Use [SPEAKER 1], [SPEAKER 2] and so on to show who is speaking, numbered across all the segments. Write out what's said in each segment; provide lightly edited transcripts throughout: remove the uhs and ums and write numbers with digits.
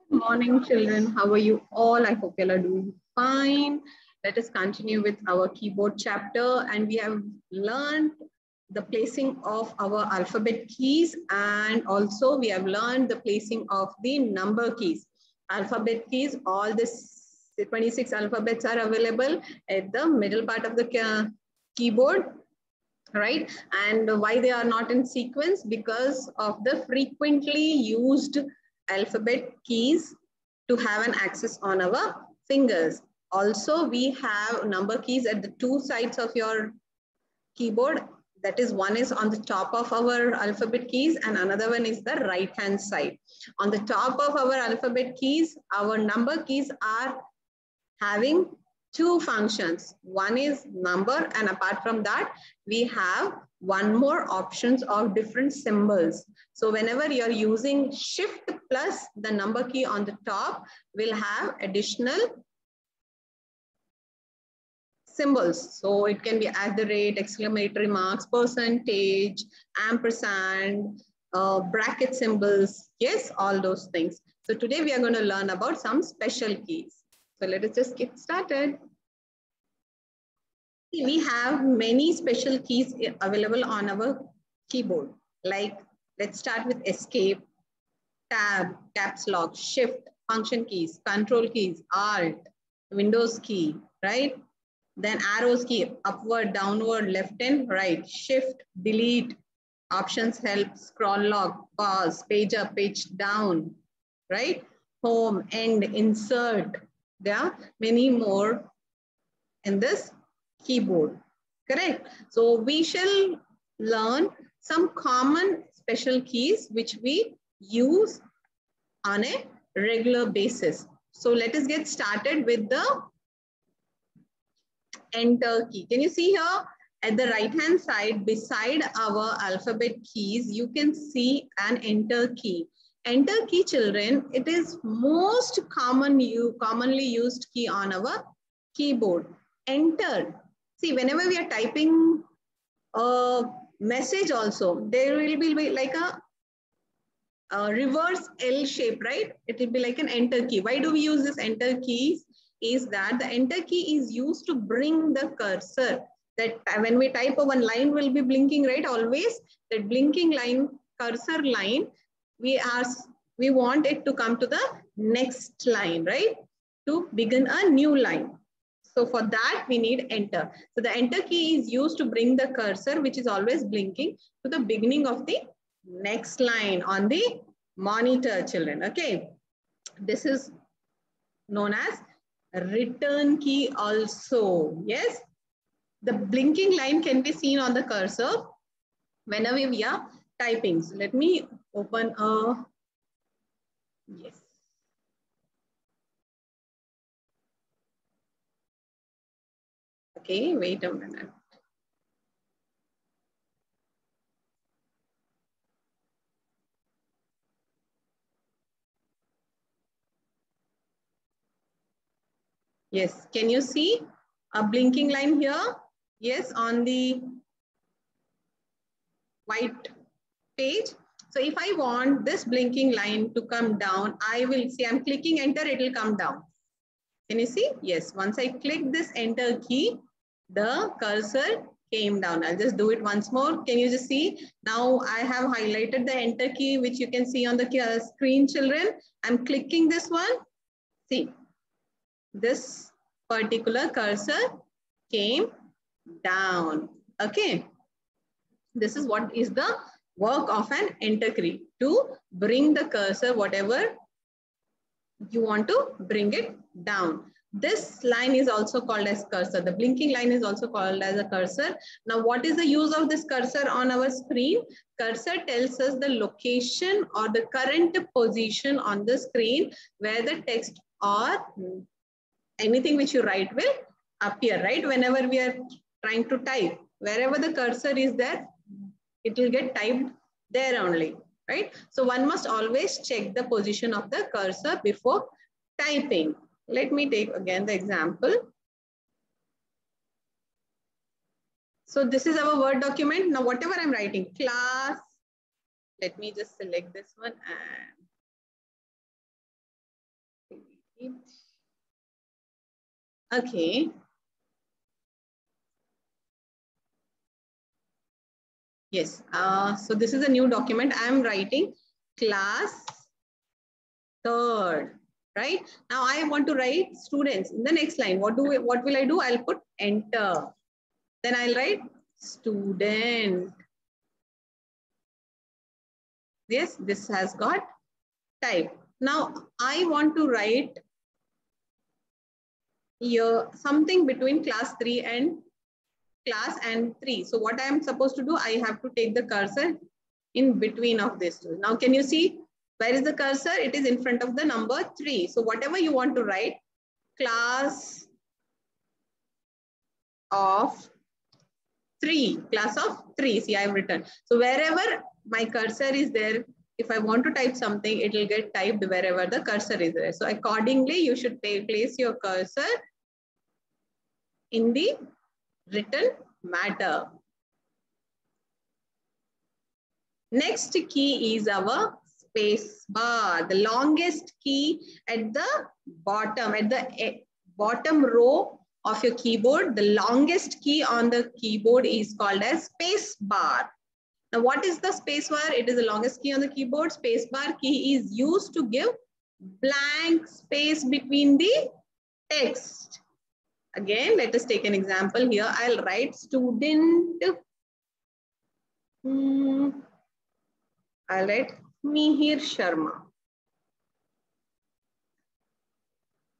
[SPEAKER 1] Morning, children. How are you all? I hope you all are doing fine. Let us continue with our keyboard chapter. And we have learned the placing of our alphabet keys. And also we have learned the placing of the number keys. Alphabet keys, all this 26 alphabets are available at the middle part of the keyboard, right? And why they are not in sequence? Because of the frequently used alphabet keys to have an access on our fingers. Also, we have number keys at the two sides of your keyboard. That is, one is on the top of our alphabet keys and another one is the right hand side. On the top of our alphabet keys, our number keys are having two functions. One is number, and apart from that, we have one more options of different symbols. So whenever you're using shift plus the number key on the top, we'll have additional symbols. So it can be at the rate, exclamatory marks, percentage, ampersand, bracket symbols. Yes, all those things. So today we are going to learn about some special keys. So let us just get started. We have many special keys available on our keyboard. Like, let's start with escape, tab, caps lock, shift, function keys, control keys, alt, Windows key, right? Then arrows key, upward, downward, left and right, shift, delete, options help, scroll lock, pause, page up, page down, right? Home, end, insert. There are many more in this keyboard, correct? So we shall learn some common special keys which we use on a regular basis. So let us get started with the enter key. Can you see here at the right hand side beside our alphabet keys, you can see an enter key. Enter key, children, it is most commonly used key on our keyboard. Enter. See, whenever we are typing a message also, there will be like a reverse L shape, right? It will be like an enter key. Why do we use this enter keys? Is that the enter key is used to bring the cursor. That when we type one line will be blinking, right? Always that blinking line, cursor line, we want it to come to the next line, right? To begin a new line. So for that, we need enter. So the enter key is used to bring the cursor, which is always blinking, to the beginning of the next line on the monitor, children. Okay. This is known as return key also. Yes. The blinking line can be seen on the cursor whenever we are typing. So let me open a, yes. Okay, wait a minute. Yes, can you see a blinking line here? Yes, on the white page. So if I want this blinking line to come down, I will see, I'm clicking enter, it will come down. Can you see? Yes, once I click this enter key, the cursor came down. I'll just do it once more. Can you just see? Now I have highlighted the enter key, which you can see on the screen, children. I'm clicking this one. See, this particular cursor came down. Okay. This is what is the work of an enter key, to bring the cursor, whatever you want to bring it down. This line is also called as cursor. The blinking line is also called as a cursor. Now, what is the use of this cursor on our screen? Cursor tells us the location or the current position on the screen where the text or anything which you write will appear, right? Whenever we are trying to type, wherever the cursor is there, it will get typed there only, right? So one must always check the position of the cursor before typing. Let me take again the example. So this is our Word document. Now whatever I'm writing, class, let me just select this one and Okay. Yes. So this is a new document. I am writing class 3rd. Right now, I want to write students in the next line. What will I do? I'll put enter. Then I'll write student. Yes, this has got type. Now I want to write here something between class 3 and class and 3. So what I am supposed to do, I have to take the cursor in between of these two. Now can you see where is the cursor? It is in front of the number 3. So whatever you want to write, class of 3, class of 3. See, I have written. So wherever my cursor is there, if I want to type something, it will get typed wherever the cursor is there. So accordingly, you should place your cursor in the written matter. Next key is our space bar, the longest key at the bottom row of your keyboard. The longest key on the keyboard is called as space bar. Now, what is the space bar? It is the longest key on the keyboard. Space bar key is used to give blank space between the text. Again, let us take an example here. I'll write student. I'll write Mihir Sharma.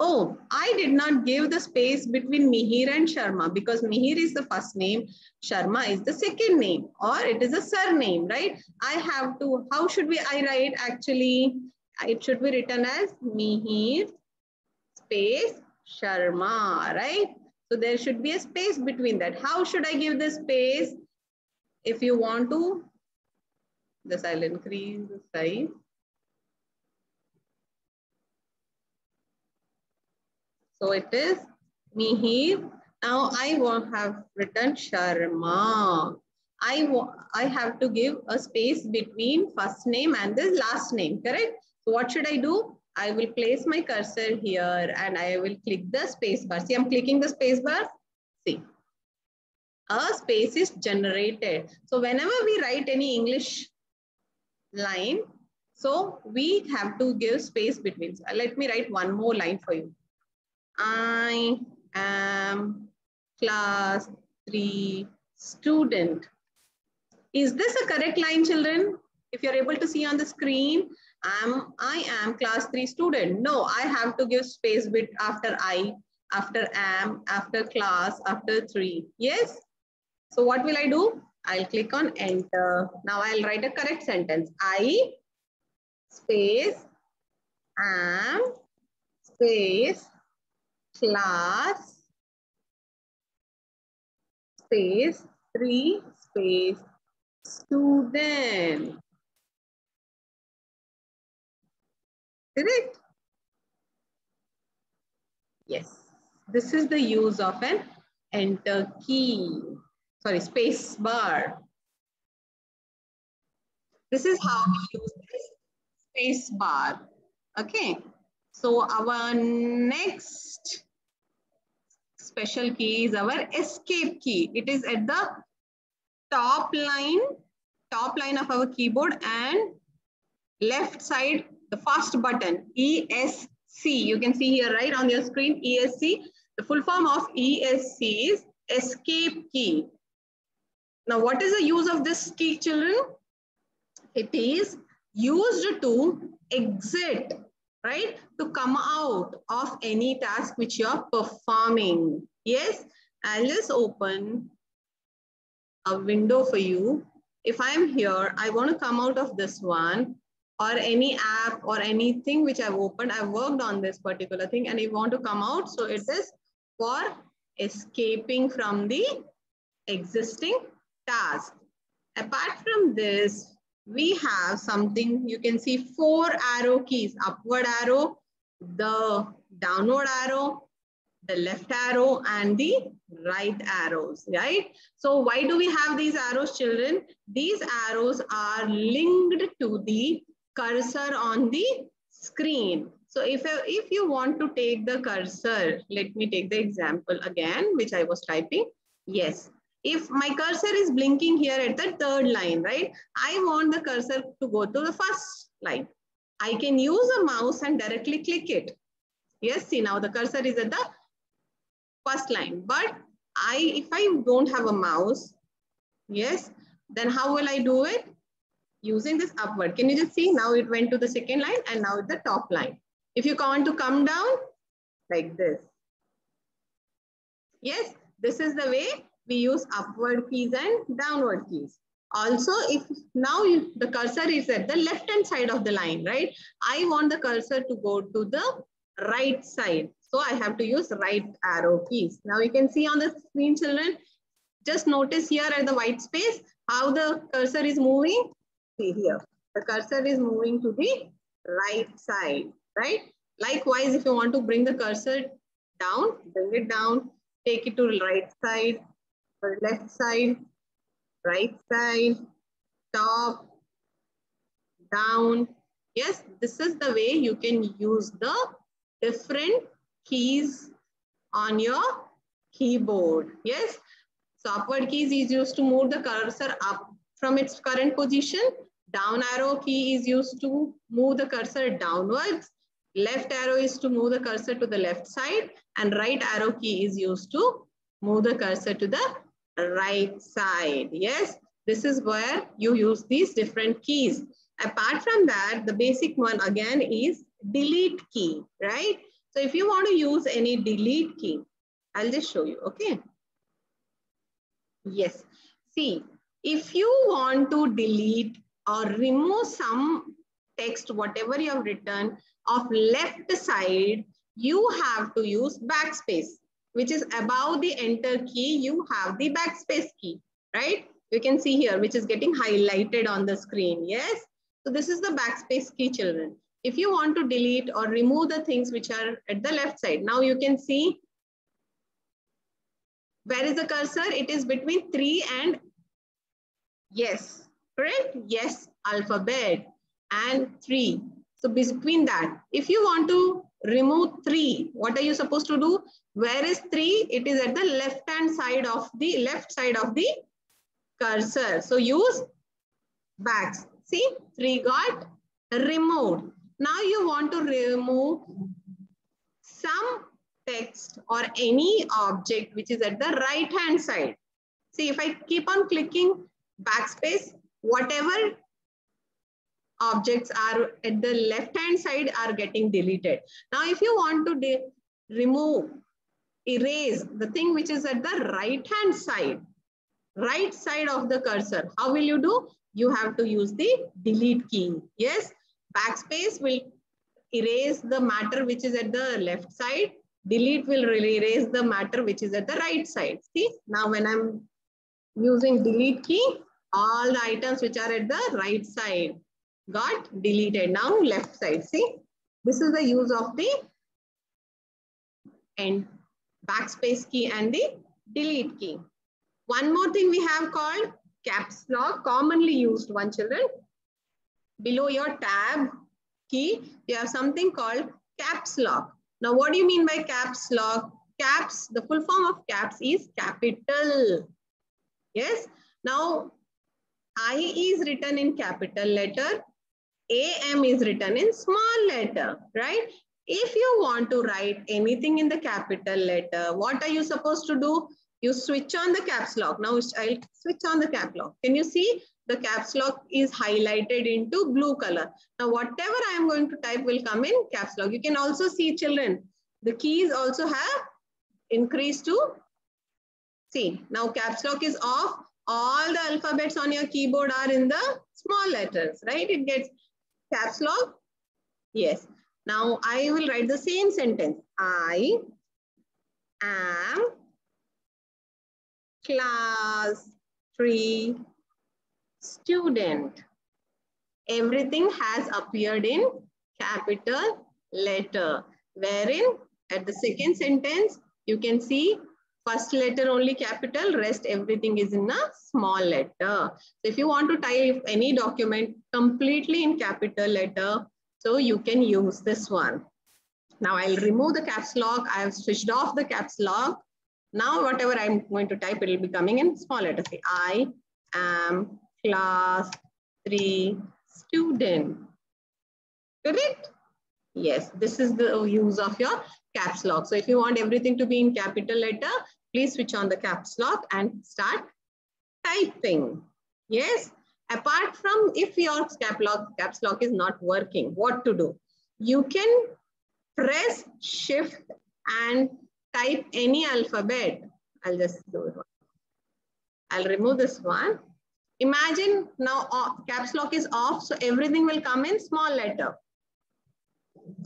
[SPEAKER 1] Oh, I did not give the space between Mihir and Sharma because Mihir is the first name, Sharma is the second name, or it is a surname, right? I have to, how should I write actually? It should be written as Mihir space Sharma, right? So there should be a space between that. How should I give the space? If you want to, I'll increase the size. So it is Mihir. Now I have written Sharma. I have to give a space between first name and the last name, correct? So what should I do? I will place my cursor here and I will click the space bar. See, I'm clicking the space bar. See, a space is generated. So whenever we write any English line, so we have to give space between. So let me write one more line for you. I am class 3 student. Is this a correct line, children? If you're able to see on the screen, I am class 3 student. No, I have to give space bit after I, after am, after class, after 3. Yes? So what will I do? I'll click on enter. Now I'll write a correct sentence. I space am space class space 3 space student. Correct? Yes. This is the use of an enter key. Sorry, space bar. This is how we use this space bar. Okay. So our next special key is our escape key. It is at the top line of our keyboard and left side, the first button, ESC. You can see here right on your screen, ESC. The full form of ESC is escape key. Now, what is the use of this key, children? It is used to exit, right? To come out of any task which you are performing. Yes, I'll just open a window for you. If I'm here, I want to come out of this one or any app or anything which I've opened. I've worked on this particular thing and I want to come out. So it is for escaping from the existing task. Apart from this, we have something, you can see 4 arrow keys, upward arrow, the downward arrow, the left arrow and the right arrows, right? So why do we have these arrows, children? These arrows are linked to the cursor on the screen. So if you want to take the cursor, let me take the example again, which I was typing. Yes. If my cursor is blinking here at the third line, right? I want the cursor to go to the first line. I can use a mouse and directly click it. Yes, see now the cursor is at the first line. But if I don't have a mouse, yes, then how will I do it? Using this upward. Can you just see now it went to the second line and now it's the top line. If you want to come down like this. Yes, this is the way we use upward keys and downward keys. Also, if now the cursor is at the left hand side of the line, right? I want the cursor to go to the right side. So I have to use right arrow keys. Now you can see on the screen, children, just notice here at the white space, how the cursor is moving. See here, the cursor is moving to the right side, right? Likewise, if you want to bring the cursor down, bring it down, take it to the right side, or left side, right side, top, down. Yes, this is the way you can use the different keys on your keyboard. Yes, so upward keys is used to move the cursor up from its current position. Down arrow key is used to move the cursor downwards. Left arrow is to move the cursor to the left side, and right arrow key is used to move the cursor to the right side. Yes, this is where you use these different keys. Apart from that, the basic one again is delete key, right? So if you want to use any delete key, I'll just show you, okay? Yes, see, if you want to delete or remove some text, whatever you have written of left side, you have to use backspace, which is above the enter key. You have the backspace key, right? You can see here, which is getting highlighted on the screen. Yes. So this is the backspace key, children. If you want to delete or remove the things which are at the left side, now you can see where is the cursor? It is between 3 and yes, correct? Yes, alphabet and 3. So between that, if you want to remove 3, what are you supposed to do? Where is 3? It is at the left side of the cursor. So use backs. See, 3 got removed. Now you want to remove some text or any object which is at the right hand side. See, if I keep on clicking backspace, whatever objects are at the left hand side are getting deleted. Now, if you want to erase the thing which is at the right side of the cursor, how will you do? You have to use the delete key. Yes, backspace will erase the matter which is at the left side. Delete will erase the matter which is at the right side. See, now when I'm using delete key, all the items which are at the right side got deleted. Now left side. See, this is the use of the backspace key and the delete key. One more thing we have called caps lock, commonly used one, children. Below your tab key, you have something called caps lock. Now, what do you mean by caps lock? Caps, the full form of caps is capital. Yes. Now, I is written in capital letter. AM is written in small letter, right? If you want to write anything in the capital letter, what are you supposed to do? You switch on the caps lock. Now I'll switch on the caps lock. Can you see the caps lock is highlighted into blue color? Now whatever I am going to type will come in caps lock. You can also see, children, the keys also have increased to, see, now caps lock is off. All the alphabets on your keyboard are in the small letters, right? It gets caps lock. Yes. Now I will write the same sentence. I am class 3 student. Everything has appeared in capital letter, wherein at the second sentence, you can see first letter only capital, rest everything is in a small letter. So if you want to type any document completely in capital letter, so you can use this one. Now I'll remove the caps lock. I have switched off the caps lock. Now whatever I'm going to type, it will be coming in small letters. Say, I am class 3 student. Correct? Yes, this is the use of your caps lock. So if you want everything to be in capital letter, please switch on the caps lock and start typing. Yes. Apart from if your caps lock is not working, what to do? You can press shift and type any alphabet. I'll just do it. I'll remove this one. Imagine now caps lock is off, so everything will come in small letter.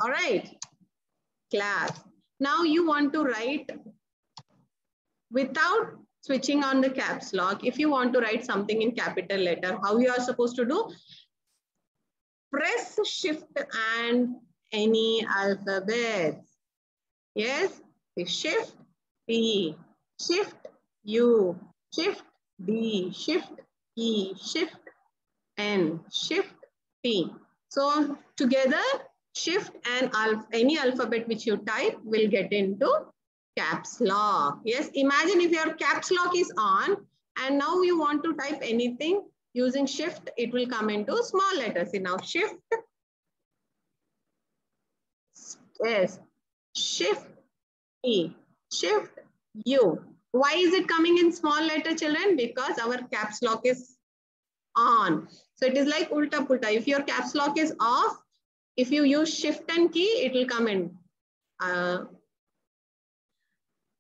[SPEAKER 1] All right, class. Now you want to write without switching on the caps lock. If you want to write something in capital letter, how you are supposed to do? Press shift and any alphabet. Yes, shift P, shift U, shift D, shift E, shift N, shift T. So together, shift and any alphabet which you type will get into caps lock. Yes, imagine if your caps lock is on and now you want to type anything using shift, it will come into small letters. See now shift, yes, shift E, shift U. Why is it coming in small letter, children? Because our caps lock is on. So it is like ulta pulta. If your caps lock is off, if you use shift and key, it will come in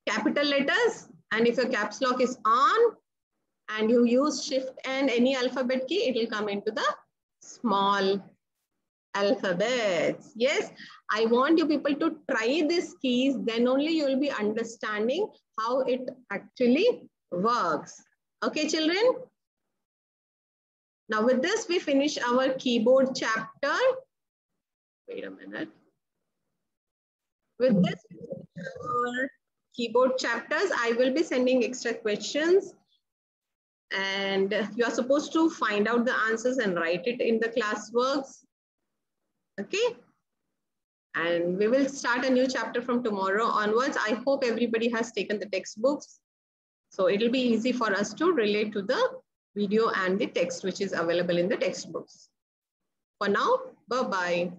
[SPEAKER 1] capital letters. And if your caps lock is on and you use shift and any alphabet key, it will come into the small alphabets. Yes, I want you people to try these keys, then only you will be understanding how it actually works. Okay, children? Now with this, we finish our keyboard chapter. Wait a minute. With this, we finish our keyboard chapters. I will be sending extra questions and you are supposed to find out the answers and write it in the classworks. Okay. And we will start a new chapter from tomorrow onwards. I hope everybody has taken the textbooks. So it will be easy for us to relate to the video and the text which is available in the textbooks. For now, bye-bye.